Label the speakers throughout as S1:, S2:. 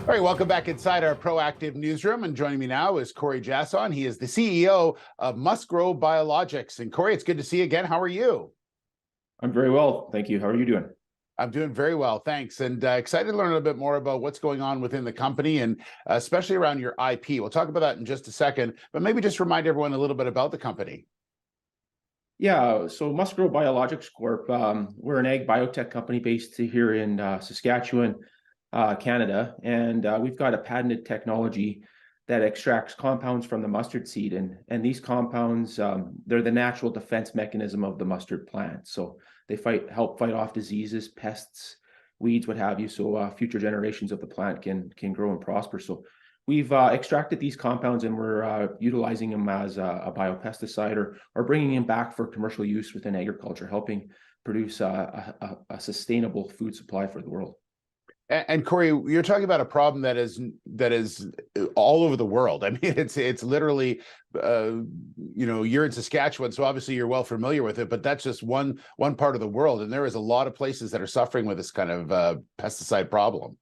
S1: All right, welcome back inside our proactive newsroom. And joining me now is Corey Giasson. He is the CEO of MustGrow Biologics. And Corey, it's good to see you again. How are you?
S2: I'm very well, thank you. How are you doing?
S1: I'm doing very well, thanks. And excited to learn a little bit more about what's going on within the company and especially around your IP. We'll talk about that in just a second, but maybe just remind everyone a little bit about the company.
S2: Yeah, so MustGrow Biologics Corp. We're an ag biotech company based here in Saskatchewan, Canada, and we've got a patented technology that extracts compounds from the mustard seed, and these compounds they're the natural defense mechanism of the mustard plant. So they help fight off diseases, pests, weeds, what have you. So future generations of the plant can grow and prosper. So we've extracted these compounds and we're utilizing them as a biopesticide or bringing them back for commercial use within agriculture, helping produce a sustainable food supply for the world.
S1: And Corey, you're talking about a problem that is all over the world. I mean, it's literally, you're in Saskatchewan, so obviously you're well familiar with it. But that's just one part of the world, and there is a lot of places that are suffering with this kind of pesticide problem.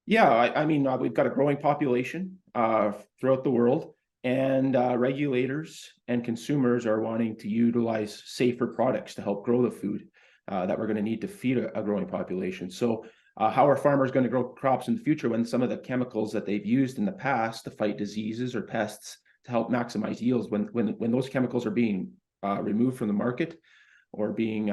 S2: Yeah, I mean, we've got a growing population throughout the world, and regulators and consumers are wanting to utilize safer products to help grow the food that we're going to need to feed a growing population. So how are farmers going to grow crops in the future when some of the chemicals that they've used in the past to fight diseases or pests to help maximize yields, when those chemicals are being removed from the market or being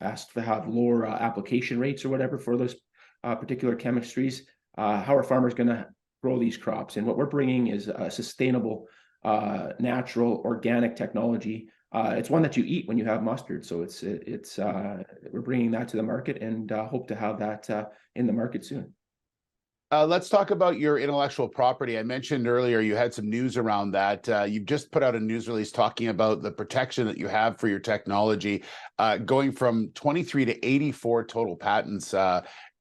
S2: asked to have lower application rates or whatever for those particular chemistries, how are farmers going to grow these crops? And what we're bringing is a sustainable, natural, organic technology. It's one that you eat when you have mustard. So we're bringing that to the market and hope to have that in the market soon.
S1: Let's talk about your intellectual property. I mentioned earlier you had some news around that. You've just put out a news release talking about the protection that you have for your technology, going from 23 to 84 total patents.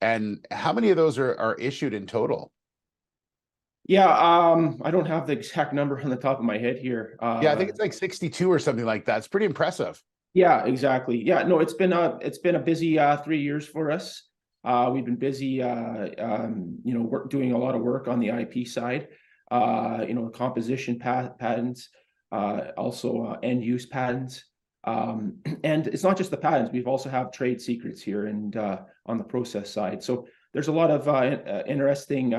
S1: And how many of those are issued in total?
S2: Yeah, I don't have the exact number on the top of my head here.
S1: Yeah, I think it's like 62 or something like that. It's pretty impressive.
S2: Yeah, exactly. Yeah, no, it's been a busy 3 years for us. We've been busy, doing a lot of work on the IP side, composition patents, also end use patents. And it's not just the patents. We've also have trade secrets here and on the process side. So there's a lot of interesting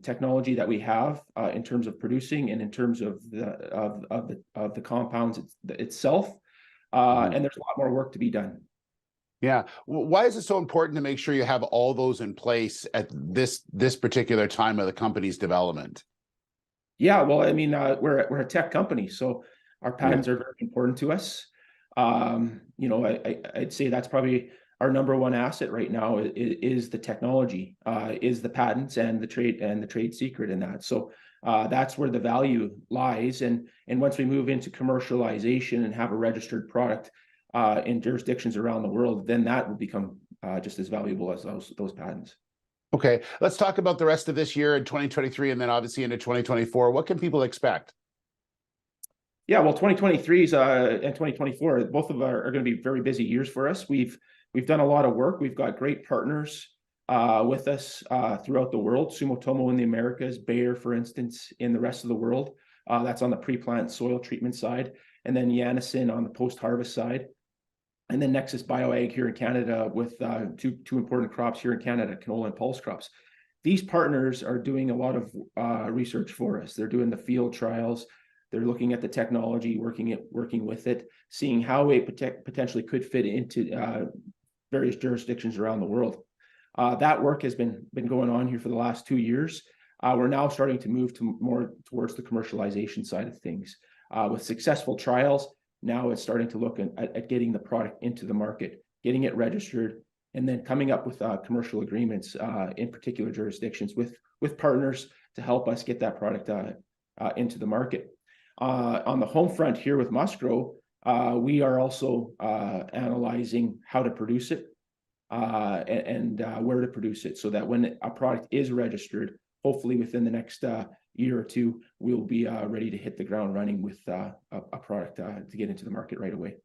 S2: technology that we have in terms of producing and in terms of the compounds itself. And there's a lot more work to be done.
S1: Yeah. Why is it so important to make sure you have all those in place at this particular time of the company's development?
S2: Yeah, well, I mean, we're a tech company, so our patents are very important to us. I'd say that's probably our number one asset right now is the technology, is the patents and the trade secret in that. So that's where the value lies. And once we move into commercialization and have a registered product in jurisdictions around the world, then that will become just as valuable as those patents.
S1: Okay, let's talk about the rest of this year in 2023 and then obviously into 2024. What can people expect?
S2: Yeah, well, 2023 and 2024, both of are going to be very busy years for us. We've done a lot of work. We've got great partners with us throughout the world. Sumitomo in the Americas, Bayer, for instance, in the rest of the world. That's on the pre-plant soil treatment side, and then Giasson on the post-harvest side. And then Nexus BioAg here in Canada with two important crops here in Canada, canola and pulse crops. These partners are doing a lot of research for us. They're doing the field trials. They're looking at the technology, working with it, seeing how it potentially could fit into various jurisdictions around the world. That work has been going on here for the last 2 years. We're now starting to move more towards the commercialization side of things. With successful trials, now it's starting to look at getting the product into the market, getting it registered, and then coming up with commercial agreements in particular jurisdictions with partners to help us get that product into the market. On the home front here with MustGrow, we are also analyzing how to produce it and where to produce it so that when a product is registered, hopefully within the next year or two, we'll be ready to hit the ground running with a product to get into the market right away.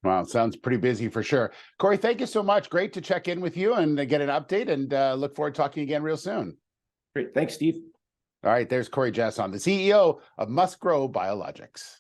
S1: Wow, sounds pretty busy for sure. Corey, thank you so much. Great to check in with you and get an update, and look forward to talking again real soon.
S2: Great. Thanks, Steve.
S1: All right, there's Corey Giasson, the CEO of MustGrow Biologics.